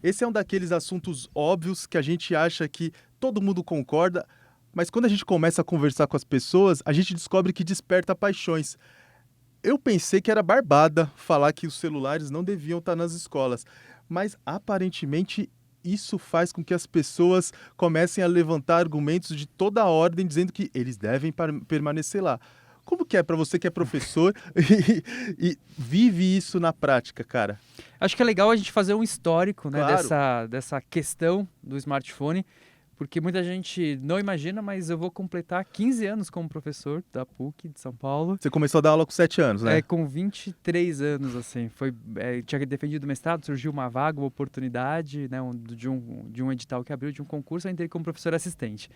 esse é um daqueles assuntos óbvios que a gente acha que todo mundo concorda, mas quando a gente começa a conversar com as pessoas, a gente descobre que desperta paixões. Eu pensei que era barbada falar que os celulares não deviam estar nas escolas, mas aparentemente isso faz com que as pessoas comecem a levantar argumentos de toda a ordem dizendo que eles devem permanecer lá. Como que é para você que é professor e vive isso na prática, cara? Acho que é legal a gente fazer um histórico, né, Claro. dessa questão do smartphone, porque muita gente não imagina, mas eu vou completar 15 anos como professor da PUC de São Paulo. Você começou a dar aula com 7 anos, né? Com 23 anos, assim, tinha defendido o mestrado, surgiu uma vaga, uma oportunidade, né, de um edital que abriu, de um concurso, eu entrei como professor assistente.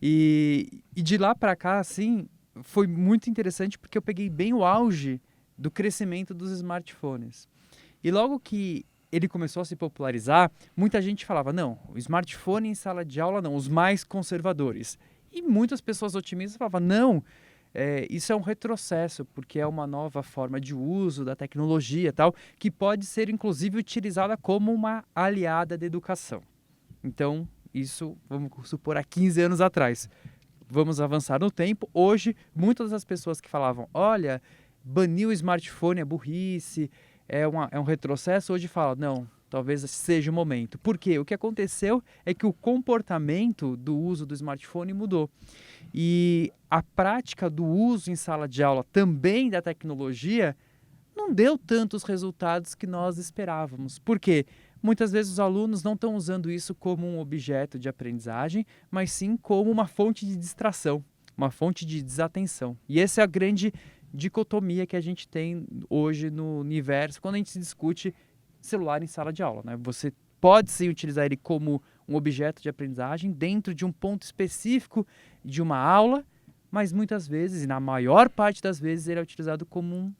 E de lá para cá, assim, foi muito interessante porque eu peguei bem o auge do crescimento dos smartphones. E logo que ele começou a se popularizar, muita gente falava, não, o smartphone em sala de aula não, os mais conservadores. E muitas pessoas otimistas falavam, não, isso é um retrocesso, porque é uma nova forma de uso da tecnologia tal, que pode ser inclusive utilizada como uma aliada da educação. Então, isso, vamos supor, há 15 anos atrás. Vamos avançar no tempo. Hoje, muitas das pessoas que falavam, olha, banir o smartphone é burrice, é um retrocesso, hoje falam, não, talvez seja o momento. Por quê? O que aconteceu é que o comportamento do uso do smartphone mudou. E a prática do uso em sala de aula também da tecnologia não deu tantos resultados que nós esperávamos. Por quê? Muitas vezes os alunos não estão usando isso como um objeto de aprendizagem, mas sim como uma fonte de distração, uma fonte de desatenção. E essa é a grande dicotomia que a gente tem hoje no universo quando a gente se discute celular em sala de aula, né? Você pode sim utilizar ele como um objeto de aprendizagem dentro de um ponto específico de uma aula, mas muitas vezes, e na maior parte das vezes, ele é utilizado como um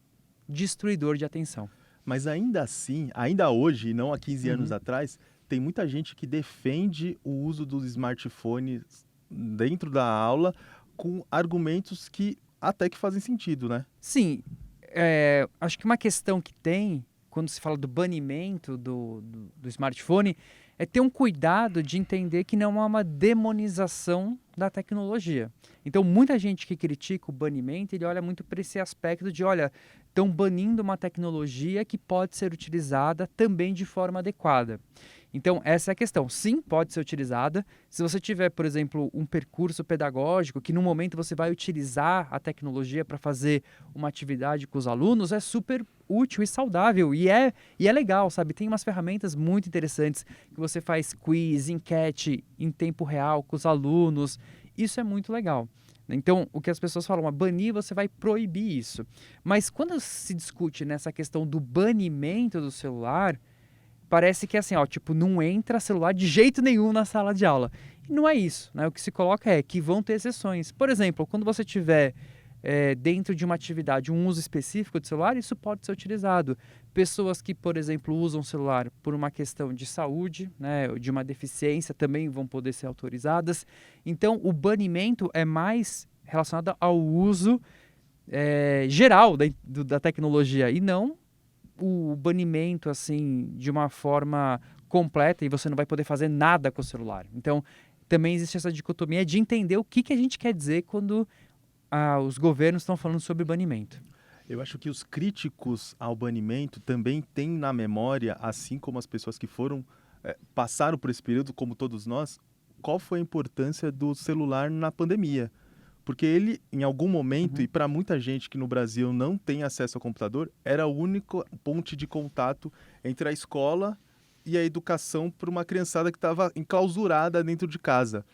destruidor de atenção. Mas ainda assim, ainda hoje, e não há 15 anos Uhum. atrás, tem muita gente que defende o uso dos smartphones dentro da aula com argumentos que até que fazem sentido, né? Sim, acho que uma questão que tem, quando se fala do banimento do smartphone, é ter um cuidado de entender que não é uma demonização da tecnologia. Então, muita gente que critica o banimento, ele olha muito para esse aspecto de, olha, estão banindo uma tecnologia que pode ser utilizada também de forma adequada. Então, essa é a questão. Sim, pode ser utilizada. Se você tiver, por exemplo, um percurso pedagógico que no momento você vai utilizar a tecnologia para fazer uma atividade com os alunos, é super útil e saudável. E é legal, sabe? Tem umas ferramentas muito interessantes que você faz quiz, enquete em tempo real com os alunos. Isso é muito legal. Então, o que as pessoas falam, banir, você vai proibir isso. Mas quando se discute nessa questão do banimento do celular, parece que assim, ó, tipo, não entra celular de jeito nenhum na sala de aula. E não é isso, né? O que se coloca é que vão ter exceções. Por exemplo, quando você tiver dentro de uma atividade um uso específico de celular, isso pode ser utilizado. Pessoas que, por exemplo, usam celular por uma questão de saúde, né, de uma deficiência, também vão poder ser autorizadas. Então, o banimento é mais relacionado ao uso geral da tecnologia e não o banimento assim de uma forma completa e você não vai poder fazer nada com o celular. Então, também existe essa dicotomia de entender o que a gente quer dizer quando os governos estão falando sobre banimento. Eu acho que os críticos ao banimento também têm na memória, assim como as pessoas que passaram por esse período, como todos nós, qual foi a importância do celular na pandemia. Porque ele, em algum momento, e Uhum. para muita gente que no Brasil não tem acesso ao computador, era a única ponte de contato entre a escola e a educação para uma criançada que estava enclausurada dentro de casa.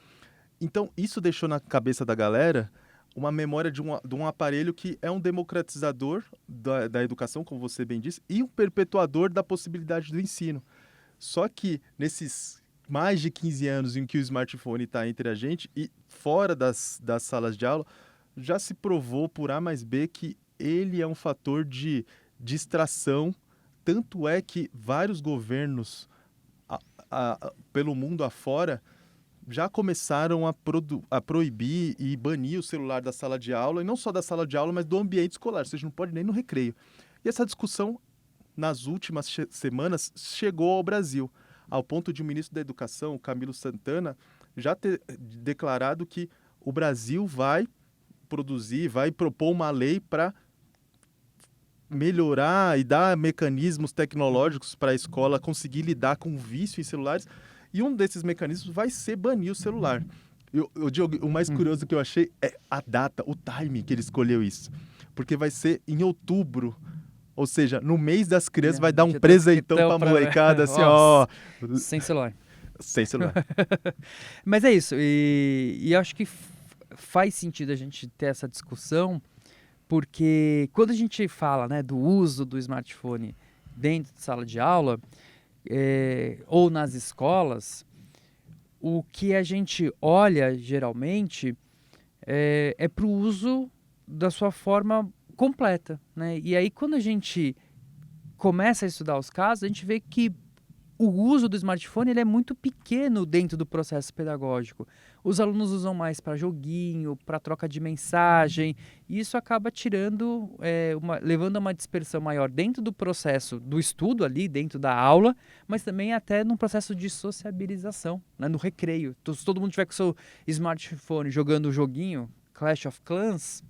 Então, isso deixou na cabeça da galera uma memória de um aparelho que é um democratizador da educação, como você bem disse, e um perpetuador da possibilidade do ensino. Só que nesses mais de 15 anos em que o smartphone está entre a gente e fora das salas de aula, já se provou por A mais B que ele é um fator de distração. Tanto é que vários governos pelo mundo afora já começaram a proibir e banir o celular da sala de aula, e não só da sala de aula, mas do ambiente escolar. Você não pode nem no recreio. E essa discussão, nas últimas semanas, chegou ao Brasil. ao ponto de o ministro da Educação, Camilo Santana, já ter declarado que o Brasil vai produzir, vai propor uma lei para melhorar e dar mecanismos tecnológicos para a escola conseguir lidar com o vício em celulares. E um desses mecanismos vai ser banir o celular. Diogo, o mais curioso que eu achei é a data, o time que ele escolheu isso. Porque vai ser em outubro. Ou seja, no mês das crianças vai dar um presentão pra molecada, assim, ó. Sem celular. Sem celular. Mas é isso. E acho que faz sentido a gente ter essa discussão, porque quando a gente fala, né, do uso do smartphone dentro de sala de aula, ou nas escolas, o que a gente olha geralmente é para o uso da sua forma completa, né? E aí quando a gente começa a estudar os casos, a gente vê que o uso do smartphone ele é muito pequeno dentro do processo pedagógico. Os alunos usam mais para joguinho, para troca de mensagem, e isso acaba tirando, levando a uma dispersão maior dentro do processo do estudo ali, dentro da aula, mas também até num processo de sociabilização, né, no recreio. Então, se todo mundo tiver com o seu smartphone jogando o joguinho, Clash of Clans,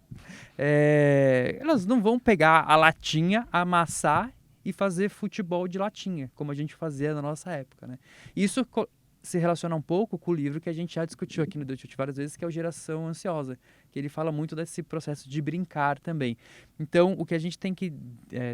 elas não vão pegar a latinha, amassar e fazer futebol de latinha, como a gente fazia na nossa época, né? Isso se relaciona um pouco com o livro que a gente já discutiu aqui no Deu Tilt várias vezes, que é o Geração Ansiosa, que ele fala muito desse processo de brincar também. Então, o que a gente tem que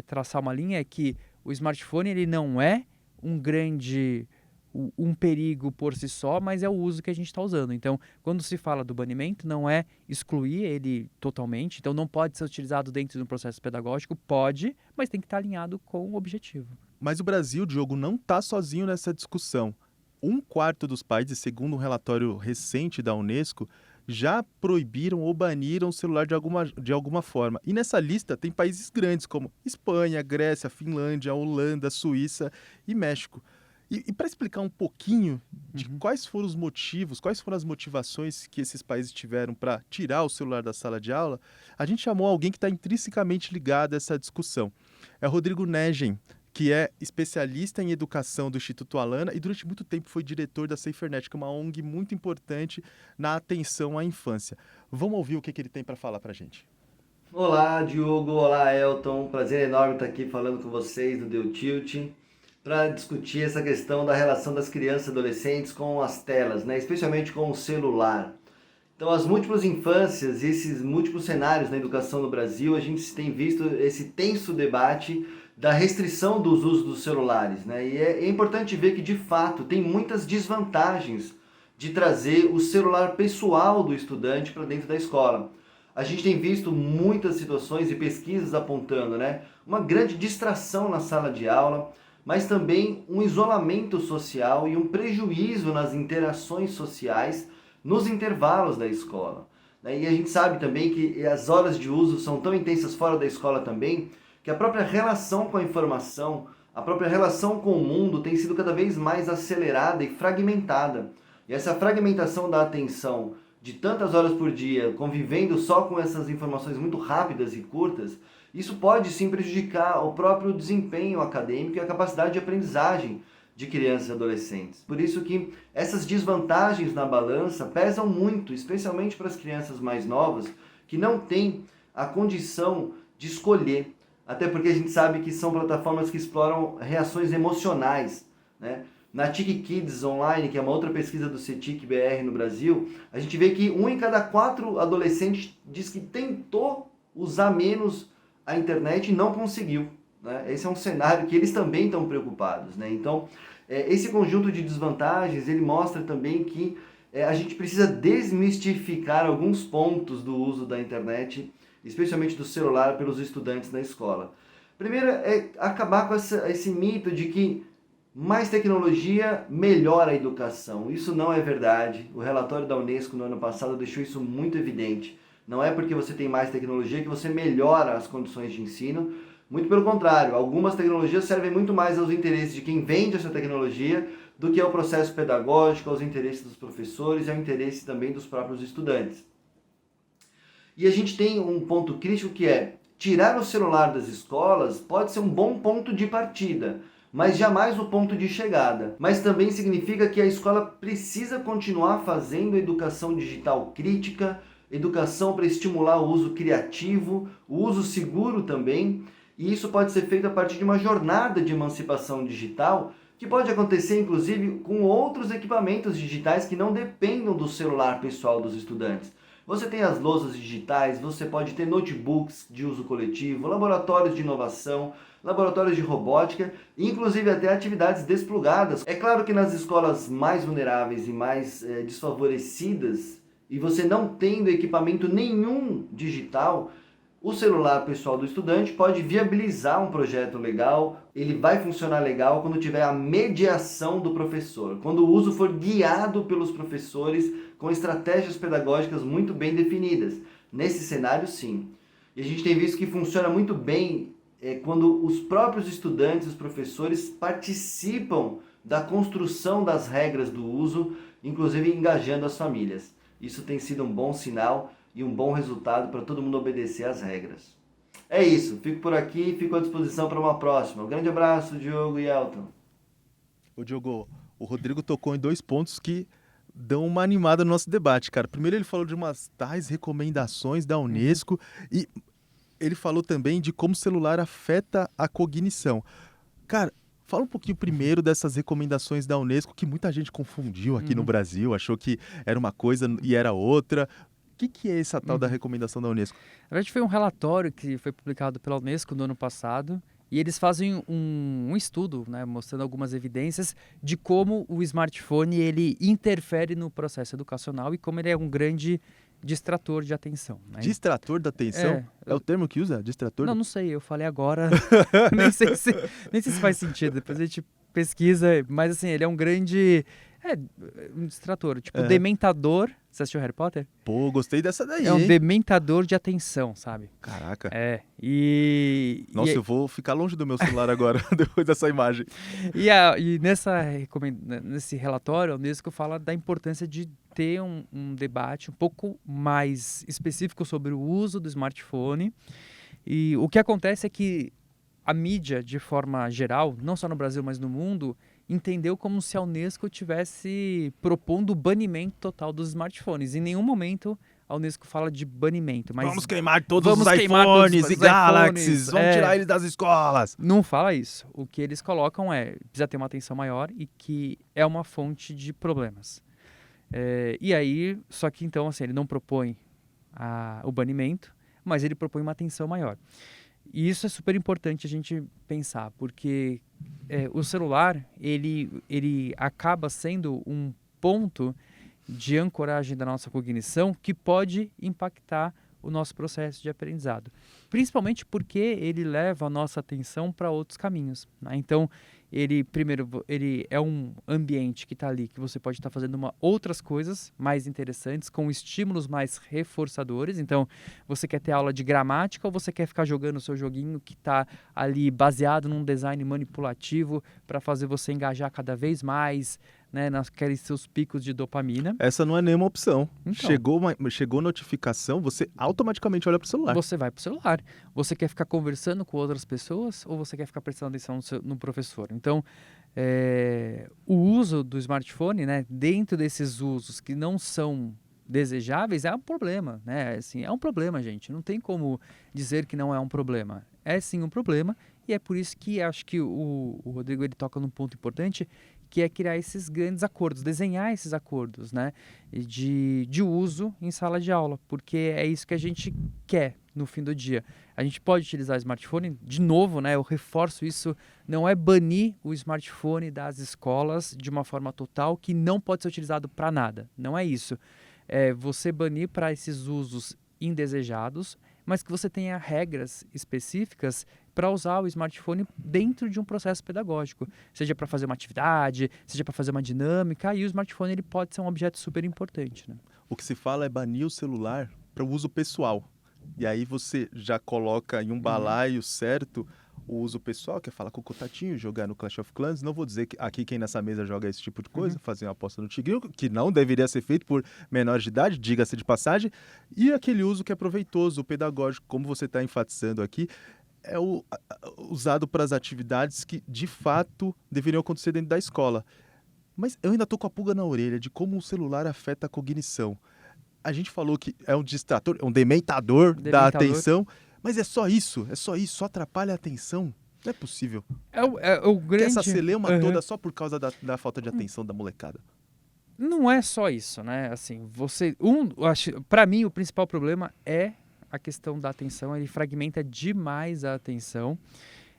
traçar uma linha é que o smartphone ele não é um perigo por si só, mas é o uso que a gente está usando. Então, quando se fala do banimento, não é excluir ele totalmente, então não pode ser utilizado dentro de um processo pedagógico, pode, mas tem que estar alinhado com o objetivo. Mas o Brasil, Diogo, não está sozinho nessa discussão. 1/4 dos países, segundo um relatório recente da Unesco, já proibiram ou baniram o celular de alguma forma. E nessa lista tem países grandes como Espanha, Grécia, Finlândia, Holanda, Suíça e México. E para explicar um pouquinho de quais foram os motivos, quais foram as motivações que esses países tiveram para tirar o celular da sala de aula, a gente chamou alguém que está intrinsecamente ligado a essa discussão. É o Rodrigo Negen, que é especialista em educação do Instituto Alana e durante muito tempo foi diretor da SaferNet, que é uma ONG muito importante na atenção à infância. Vamos ouvir o que ele tem para falar para a gente. Olá, Diogo. Olá, Elton. Prazer enorme estar aqui falando com vocês do Deu Tilt para discutir essa questão da relação das crianças e adolescentes com as telas, né? Especialmente com o celular. Então, as múltiplas infâncias e esses múltiplos cenários na educação no Brasil, a gente tem visto esse tenso debate da restrição dos usos dos celulares, né? E é importante ver que, de fato, tem muitas desvantagens de trazer o celular pessoal do estudante para dentro da escola. A gente tem visto muitas situações e pesquisas apontando, né, uma grande distração na sala de aula, mas também um isolamento social e um prejuízo nas interações sociais nos intervalos da escola. E a gente sabe também que as horas de uso são tão intensas fora da escola também, que a própria relação com a informação, a própria relação com o mundo tem sido cada vez mais acelerada e fragmentada. E essa fragmentação da atenção de tantas horas por dia, convivendo só com essas informações muito rápidas e curtas, isso pode sim prejudicar o próprio desempenho acadêmico e a capacidade de aprendizagem de crianças e adolescentes. Por isso que essas desvantagens na balança pesam muito, especialmente para as crianças mais novas, que não têm a condição de escolher. Até porque a gente sabe que são plataformas que exploram reações emocionais, né? Na TIC Kids Online, que é uma outra pesquisa do CETIC BR no Brasil, a gente vê que 1 em cada 4 adolescentes diz que tentou usar menos a internet e não conseguiu, né? Esse é um cenário que eles também estão preocupados, né? Então, esse conjunto de desvantagens, ele mostra também que a gente precisa desmistificar alguns pontos do uso da internet, especialmente do celular, pelos estudantes na escola. Primeiro é acabar com esse mito de que mais tecnologia melhora a educação. Isso não é verdade. O relatório da Unesco no ano passado deixou isso muito evidente. Não é porque você tem mais tecnologia que você melhora as condições de ensino. Muito pelo contrário, algumas tecnologias servem muito mais aos interesses de quem vende essa tecnologia do que ao processo pedagógico, aos interesses dos professores e ao interesse também dos próprios estudantes. E a gente tem um ponto crítico que é tirar o celular das escolas pode ser um bom ponto de partida, mas jamais o ponto de chegada. Mas também significa que a escola precisa continuar fazendo educação digital crítica, educação para estimular o uso criativo, o uso seguro também, e isso pode ser feito a partir de uma jornada de emancipação digital, que pode acontecer inclusive com outros equipamentos digitais que não dependam do celular pessoal dos estudantes. Você tem as lousas digitais, você pode ter notebooks de uso coletivo, laboratórios de inovação, laboratórios de robótica, inclusive até atividades desplugadas. É claro que nas escolas mais vulneráveis e mais desfavorecidas, e você não tendo equipamento nenhum digital, o celular pessoal do estudante pode viabilizar um projeto legal, ele vai funcionar legal quando tiver a mediação do professor, quando o uso for guiado pelos professores com estratégias pedagógicas muito bem definidas. Nesse cenário, sim. E a gente tem visto que funciona muito bem quando os próprios estudantes, os professores, participam da construção das regras do uso, inclusive engajando as famílias. Isso tem sido um bom sinal e um bom resultado para todo mundo obedecer às regras. É isso, fico por aqui, fico à disposição para uma próxima. Um grande abraço, Diogo e Elton. Ô Diogo, o Rodrigo tocou em 2 pontos que dão uma animada no nosso debate, cara. Primeiro ele falou de umas tais recomendações da Unesco e ele falou também de como o celular afeta a cognição. Cara, fala um pouquinho primeiro dessas recomendações da Unesco que muita gente confundiu aqui no Brasil, achou que era uma coisa e era outra. O que é essa tal da recomendação da Unesco? Na verdade, foi um relatório que foi publicado pela Unesco no ano passado e eles fazem um estudo, né, mostrando algumas evidências de como o smartphone ele interfere no processo educacional e como ele é um grande distrator de atenção. Né? Distrator da atenção? É o termo que usa? Distrator? Não sei, eu falei agora, nem sei se faz sentido, depois a gente pesquisa, mas assim, ele é um grande... um distrator, tipo dementador. Você assistiu Harry Potter? Pô, gostei dessa daí, É um dementador de atenção, sabe? Caraca. Nossa, eu vou ficar longe do meu celular agora, depois dessa imagem. E nesse relatório, a Unesco fala da importância de ter um debate um pouco mais específico sobre o uso do smartphone. E o que acontece é que a mídia, de forma geral, não só no Brasil, mas no mundo, entendeu como se a Unesco estivesse propondo o banimento total dos smartphones. Em nenhum momento a Unesco fala de banimento. Mas vamos queimar todos os iPhones e Galaxies, vamos tirar eles das escolas. Não fala isso. O que eles colocam precisa ter uma atenção maior e que é uma fonte de problemas. E aí, só que então, assim, ele não propõe o banimento, mas ele propõe uma atenção maior. E isso é super importante a gente pensar, porque o celular, ele acaba sendo um ponto de ancoragem da nossa cognição que pode impactar o nosso processo de aprendizado. Principalmente porque ele leva a nossa atenção para outros caminhos. Né? Então, ele é um ambiente que está ali, que você pode estar fazendo outras coisas mais interessantes, com estímulos mais reforçadores. Então, você quer ter aula de gramática ou você quer ficar jogando o seu joguinho que está ali baseado num design manipulativo para fazer você engajar cada vez mais, né, naqueles seus picos de dopamina. Essa não é nenhuma opção. Então, chegou notificação, você automaticamente olha para o celular. Você vai para o celular. Você quer ficar conversando com outras pessoas ou você quer ficar prestando atenção no professor? Então, o uso do smartphone, né, dentro desses usos que não são desejáveis, é um problema. Né? Assim, é um problema, gente. Não tem como dizer que não é um problema. É sim um problema e é por isso que acho que o Rodrigo ele toca num ponto importante, que é criar esses grandes acordos, desenhar esses acordos, né, de uso em sala de aula, porque é isso que a gente quer no fim do dia. A gente pode utilizar o smartphone, de novo, né, eu reforço isso, não é banir o smartphone das escolas de uma forma total, que não pode ser utilizado para nada, não é isso. É você banir para esses usos indesejados, mas que você tenha regras específicas para usar o smartphone dentro de um processo pedagógico, seja para fazer uma atividade, seja para fazer uma dinâmica, e o smartphone ele pode ser um objeto super importante. Né? O que se fala é banir o celular para o uso pessoal. E aí você já coloca em um balaio certo o uso pessoal, que é falar com o contatinho, jogar no Clash of Clans. Não vou dizer que aqui quem nessa mesa joga esse tipo de coisa, fazer uma aposta no Tigrinho, que não deveria ser feito por menores de idade, diga-se de passagem. E aquele uso que é proveitoso, pedagógico, como você está enfatizando aqui. usado para as atividades que, de fato, deveriam acontecer dentro da escola. Mas eu ainda tô com a pulga na orelha de como o celular afeta a cognição. A gente falou que é um distrator, é um dementador da Dementador. atenção, mas é só isso, só atrapalha a atenção. Não é possível. É o Que grande... essa celeuma Aham. toda só por causa da falta de atenção da molecada. Não é só isso, né? Assim, para mim o principal problema é a questão da atenção. Ele fragmenta demais a atenção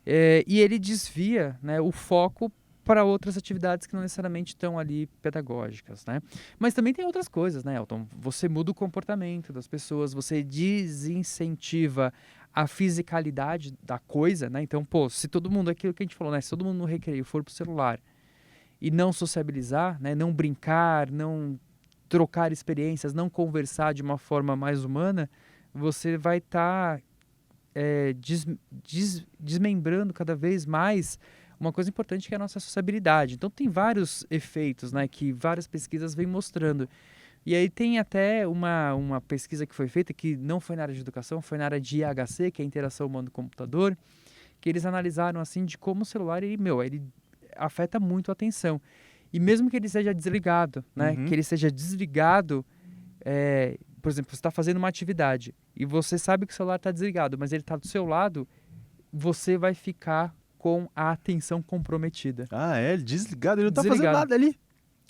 e ele desvia, né, o foco para outras atividades que não necessariamente estão ali pedagógicas, né? Mas também tem outras coisas, né, Elton? Você muda o comportamento das pessoas, você desincentiva a fisicalidade da coisa, né? Então, pô, se todo mundo, aquilo que a gente falou, né? Se todo mundo no recreio for pro celular e não sociabilizar, né, não brincar, não trocar experiências, não conversar de uma forma mais humana, você vai estar desmembrando cada vez mais uma coisa importante que é a nossa sociabilidade. Então tem vários efeitos, né, que várias pesquisas vêm mostrando. E aí tem até uma pesquisa que foi feita, que não foi na área de educação, foi na área de IHC, que é a interação humano-computador, que eles analisaram assim de como o celular, ele afeta muito a atenção. E mesmo que ele seja desligado, né? Uhum. Que ele seja desligado, por exemplo, você está fazendo uma atividade e você sabe que o celular está desligado, mas ele está do seu lado, você vai ficar com a atenção comprometida. Ah, é? Desligado, ele não tá fazendo Desligado. nada ali.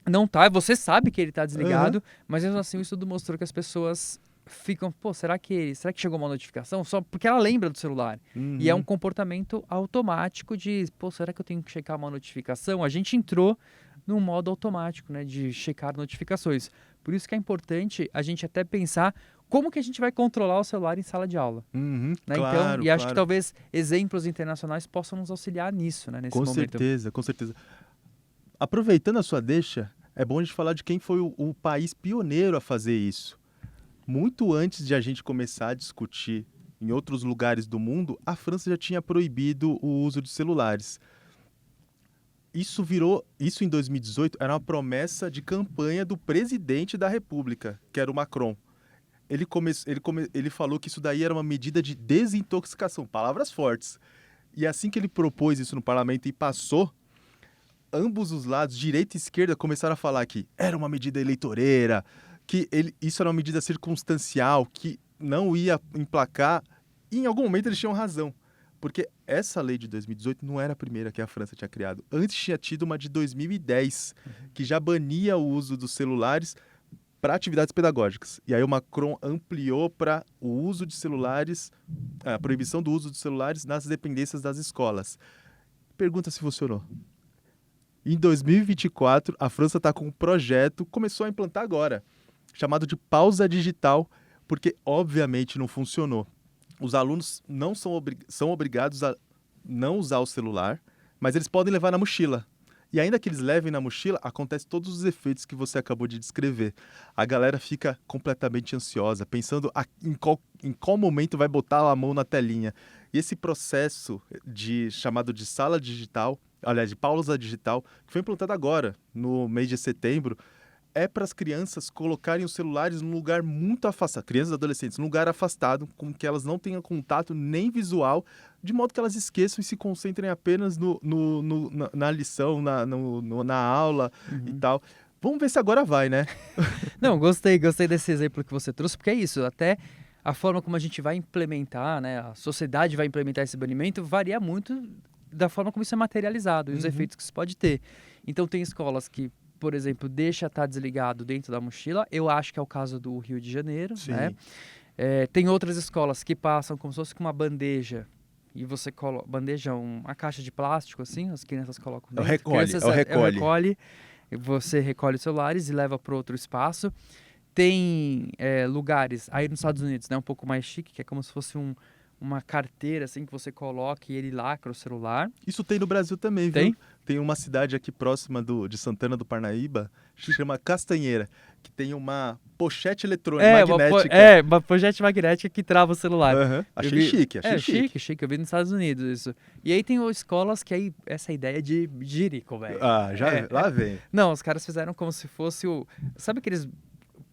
Não tá, você sabe que ele está desligado, mas mesmo assim o estudo mostrou que as pessoas ficam, pô, será que chegou uma notificação? Só porque ela lembra do celular. E é um comportamento automático de, pô, será que eu tenho que checar uma notificação? A gente entrou num modo automático, né, de checar notificações. Por isso que é importante a gente até pensar como que a gente vai controlar o celular em sala de aula. Uhum, Né? claro, Então, e acho que claro. talvez exemplos internacionais possam nos auxiliar nisso, né, nesse Com momento. certeza, com certeza. Aproveitando a sua deixa, é bom a gente falar de quem foi o país pioneiro a fazer isso. Muito antes de a gente começar a discutir em outros lugares do mundo, a França já tinha proibido o uso de celulares. Isso em 2018, era uma promessa de campanha do presidente da República, que era o Macron. Ele falou que isso daí era uma medida de desintoxicação, palavras fortes. E assim que ele propôs isso no parlamento e passou, ambos os lados, direita e esquerda, começaram a falar que era uma medida eleitoreira, que isso era uma medida circunstancial, que não ia emplacar. E em algum momento eles tinham razão. Porque essa lei de 2018 não era a primeira que a França tinha criado. Antes tinha tido uma de 2010, que já bania o uso dos celulares para atividades pedagógicas. E aí o Macron ampliou para o uso de celulares, a proibição do uso de celulares nas dependências das escolas. Pergunta se funcionou. Em 2024, a França está com um projeto, começou a implantar agora, chamado de pausa digital, porque obviamente não funcionou. Os alunos não são obrigados a não usar o celular, mas eles podem levar na mochila. E ainda que eles levem na mochila, acontece todos os efeitos que você acabou de descrever. A galera fica completamente ansiosa, pensando em qual momento vai botar a mão na telinha. E esse processo chamado de sala digital, aliás, de pausa digital, que foi implantado agora, no mês de setembro, é para as crianças colocarem os celulares num lugar muito afastado, crianças e adolescentes, num lugar afastado, com que elas não tenham contato nem visual, de modo que elas esqueçam e se concentrem apenas na lição, na aula e tal. Vamos ver se agora vai, né? Não, gostei desse exemplo que você trouxe, porque é isso, até a forma como a gente vai implementar, né, a sociedade vai implementar esse banimento, varia muito da forma como isso é materializado e os efeitos que isso pode ter. Então tem escolas que, por exemplo, deixa estar desligado dentro da mochila. Eu acho que é o caso do Rio de Janeiro, Sim. né? Tem outras escolas que passam como se fosse com uma bandeja e você coloca uma caixa de plástico assim, as crianças colocam dentro. É o recolhe. Você recolhe os celulares e leva para outro espaço. Tem lugares aí nos Estados Unidos, né, um pouco mais chique, que é como se fosse uma carteira assim que você coloca e ele lacra o celular. Isso tem no Brasil também, Tem? viu? Tem uma cidade aqui próxima de Santana do Parnaíba, que chama Castanheira, que tem uma pochete eletrônica magnética. Uma pochete magnética que trava o celular. Uhum. Achei chique. Chique. Eu vi nos Estados Unidos isso. E aí tem escolas que aí, essa ideia de jirico, velho. Lá vem. Não, os caras fizeram como se fosse sabe aqueles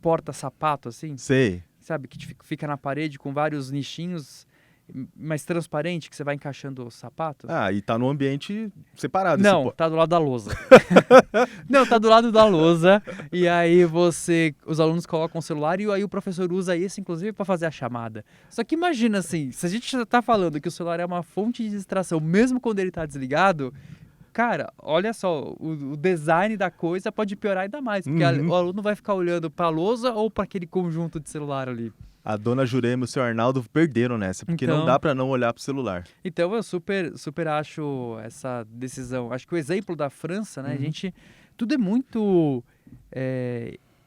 porta-sapato assim? Sei. Sabe, que fica na parede com vários nichinhos. mais transparente, que você vai encaixando o sapato? Ah, e tá num ambiente separado. Não, tá do lado da lousa. Não, tá do lado da lousa. E aí os alunos colocam o celular e aí o professor usa isso, inclusive, para fazer a chamada. Só que imagina assim, se a gente já tá falando que o celular é uma fonte de distração, mesmo quando ele tá desligado, cara, olha só, o design da coisa pode piorar ainda mais, porque o aluno vai ficar olhando para a lousa ou para aquele conjunto de celular ali. A dona Jurema e o seu Arnaldo perderam nessa, porque não dá para não olhar pro celular. Então eu super acho essa decisão. Acho que o exemplo da França, né, tudo é muito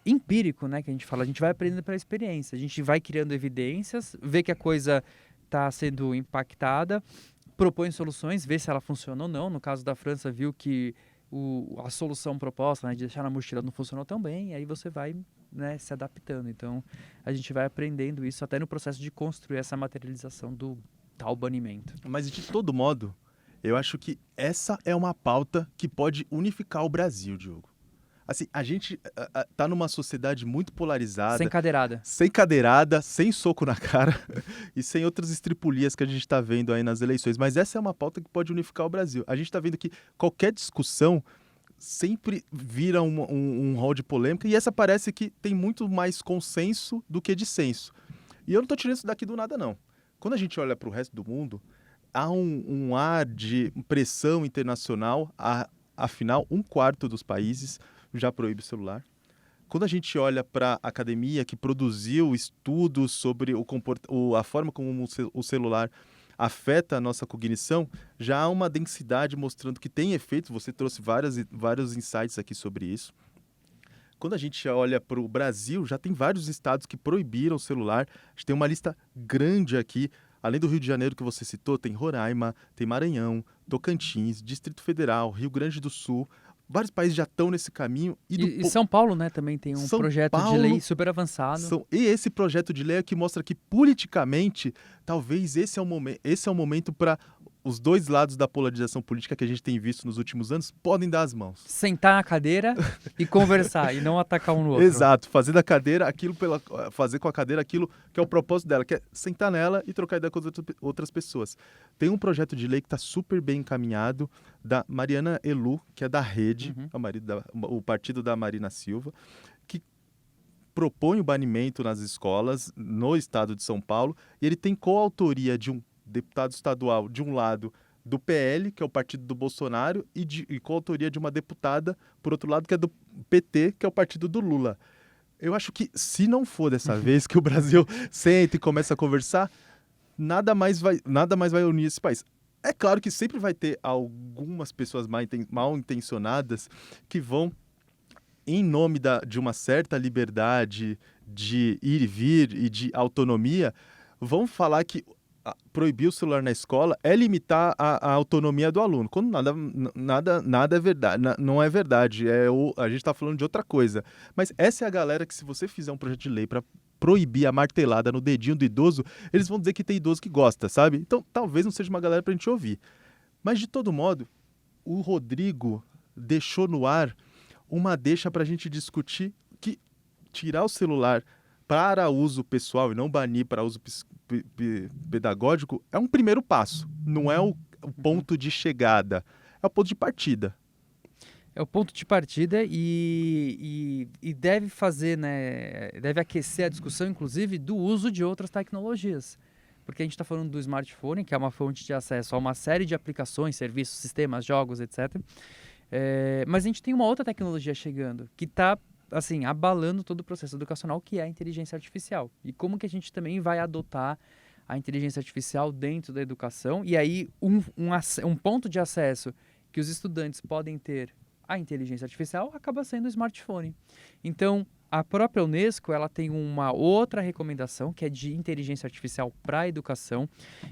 empírico, né, que a gente fala. A gente vai aprendendo pela experiência, a gente vai criando evidências, vê que a coisa está sendo impactada, propõe soluções, vê se ela funciona ou não. No caso da França, viu que a solução proposta, né, de deixar na mochila não funcionou tão bem, aí você vai, né, se adaptando. Então, a gente vai aprendendo isso até no processo de construir essa materialização do tal banimento. Mas, de todo modo, eu acho que essa é uma pauta que pode unificar o Brasil, Diogo. Assim, a gente tá numa sociedade muito polarizada. Sem cadeirada. Sem cadeirada, sem soco na cara e sem outras estripulias que a gente está vendo aí nas eleições. Mas essa é uma pauta que pode unificar o Brasil. A gente está vendo que qualquer discussão sempre vira um rol de polêmica e essa parece que tem muito mais consenso do que dissenso. E eu não estou tirando isso daqui do nada, não. Quando a gente olha para o resto do mundo, há um ar de pressão internacional. Afinal, 1/4 dos países já proíbe o celular. Quando a gente olha para a academia que produziu estudos sobre a forma como o celular afeta a nossa cognição, já há uma densidade mostrando que tem efeitos. Você trouxe vários insights aqui sobre isso. Quando a gente olha para o Brasil, já tem vários estados que proibiram o celular. A gente tem uma lista grande aqui. Além do Rio de Janeiro que você citou, tem Roraima, tem Maranhão, Tocantins, Distrito Federal, Rio Grande do Sul. Vários países já estão nesse caminho. E São Paulo, né, também tem um projeto de lei super avançado. E esse projeto de lei é que mostra que, politicamente, talvez esse é o momento para os dois lados da polarização política que a gente tem visto nos últimos anos podem dar as mãos. Sentar na cadeira e conversar, e não atacar um no outro. Exato, fazer com a cadeira aquilo que é o propósito dela, que é sentar nela e trocar ideia com outras pessoas. Tem um projeto de lei que está super bem encaminhado, da Mariana Elu, que é da Rede, o partido da Marina Silva, que propõe o banimento nas escolas no estado de São Paulo, e ele tem coautoria de um deputado estadual, de um lado, do PL, que é o partido do Bolsonaro, e coautoria de uma deputada, por outro lado, que é do PT, que é o partido do Lula. Eu acho que, se não for dessa vez que o Brasil senta e começa a conversar, nada mais vai unir esse país. É claro que sempre vai ter algumas pessoas mal intencionadas que vão, em nome de uma certa liberdade de ir e vir e de autonomia, vão falar que proibir o celular na escola é limitar a autonomia do aluno, quando nada é verdade, não é verdade, a gente está falando de outra coisa. Mas essa é a galera que, se você fizer um projeto de lei para proibir a martelada no dedinho do idoso, eles vão dizer que tem idoso que gosta, sabe? Então talvez não seja uma galera para a gente ouvir. Mas, de todo modo, o Rodrigo deixou no ar uma deixa para a gente discutir que tirar o celular para uso pessoal e não banir para uso pedagógico é um primeiro passo, não é o ponto de chegada, é o ponto de partida. É o ponto de partida e deve fazer, né, deve aquecer a discussão, inclusive, do uso de outras tecnologias. Porque a gente está falando do smartphone, que é uma fonte de acesso a uma série de aplicações, serviços, sistemas, jogos, etc. Mas a gente tem uma outra tecnologia chegando, que está, assim, abalando todo o processo educacional, que é a inteligência artificial. E como que a gente também vai adotar a inteligência artificial dentro da educação. E aí, um ponto de acesso que os estudantes podem ter à inteligência artificial acaba sendo o smartphone. Então, a própria Unesco, ela tem uma outra recomendação, que é de inteligência artificial para a educação.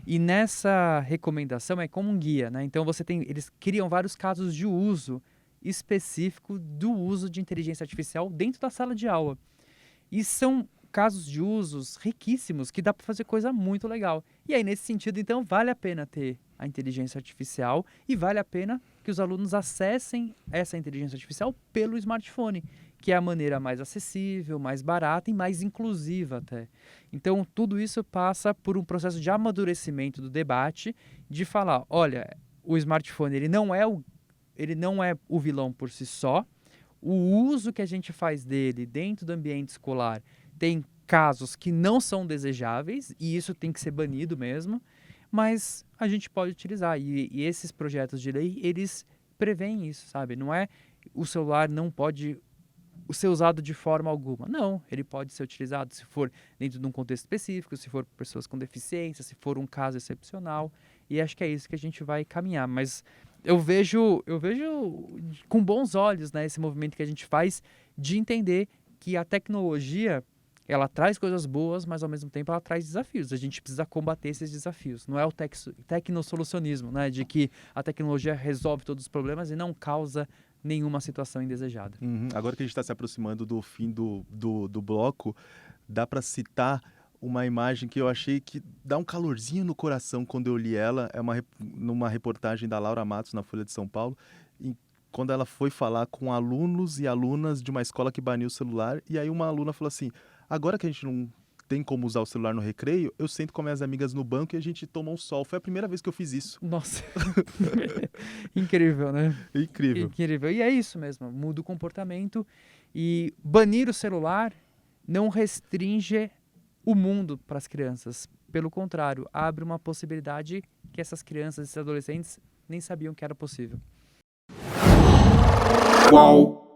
E nessa recomendação é como um guia, né? Então, eles criam vários casos de uso específico do uso de inteligência artificial dentro da sala de aula. E são casos de usos riquíssimos que dá para fazer coisa muito legal. E aí, nesse sentido, então, vale a pena ter a inteligência artificial e vale a pena que que os alunos acessem essa inteligência artificial pelo smartphone, que é a maneira mais acessível, mais barata e mais inclusiva até. Então, tudo isso passa por um processo de amadurecimento do debate, de falar, olha, o smartphone ele não é o vilão por si só, o uso que a gente faz dele dentro do ambiente escolar tem casos que não são desejáveis, e isso tem que ser banido mesmo, mas a gente pode utilizar. E esses projetos de lei, eles preveem isso, sabe? Não é o celular não pode ser usado de forma alguma. Não, ele pode ser utilizado se for dentro de um contexto específico, se for pessoas com deficiência, se for um caso excepcional. E acho que é isso que a gente vai caminhar. Mas eu vejo com bons olhos, né, esse movimento que a gente faz de entender que a tecnologia ela traz coisas boas, mas ao mesmo tempo ela traz desafios. A gente precisa combater esses desafios. Não é o tecnosolucionismo, né, de que a tecnologia resolve todos os problemas e não causa nenhuma situação indesejada. Agora que a gente está se aproximando do fim do bloco, dá para citar uma imagem que eu achei que dá um calorzinho no coração quando eu li ela. É numa reportagem da Laura Matos na Folha de São Paulo, quando ela foi falar com alunos e alunas de uma escola que baniu o celular, e aí uma aluna falou assim, agora que a gente não tem como usar o celular no recreio, eu sento com minhas amigas no banco e a gente toma um sol. Foi a primeira vez que eu fiz isso. Nossa, incrível, né? Incrível. Incrível. E é isso mesmo, muda o comportamento e banir o celular não restringe o mundo para as crianças. Pelo contrário, abre uma possibilidade que essas crianças, esses adolescentes nem sabiam que era possível. Qual?